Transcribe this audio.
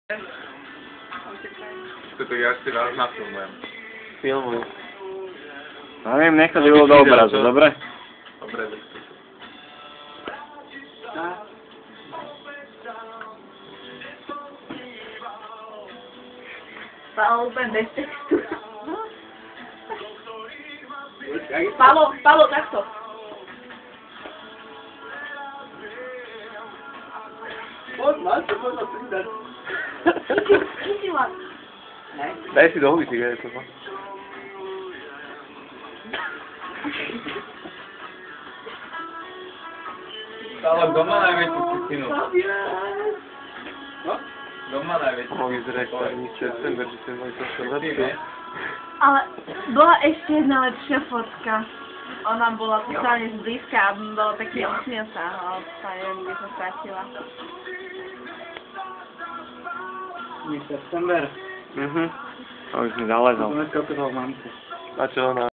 To ja si raz nafilmujem. Filmuj. No neviem, nech to bylo do obrazu, dobre? Dobre. Palo úplne bez textu. Palo, takto. Chytila. Daj si do huby cigaretu. Ale kto má najväčšiu kuchynu? Kto má najväčšiu? Mohli zrieť pani september, že ste mali to všetko. Ale bola ešte jedna lepšia fotka. Ona bola totálne zblízka a bola pekne usmiatá, ale sa neviem, kde sa stratila. September? A už mi zalezol. A čo ona?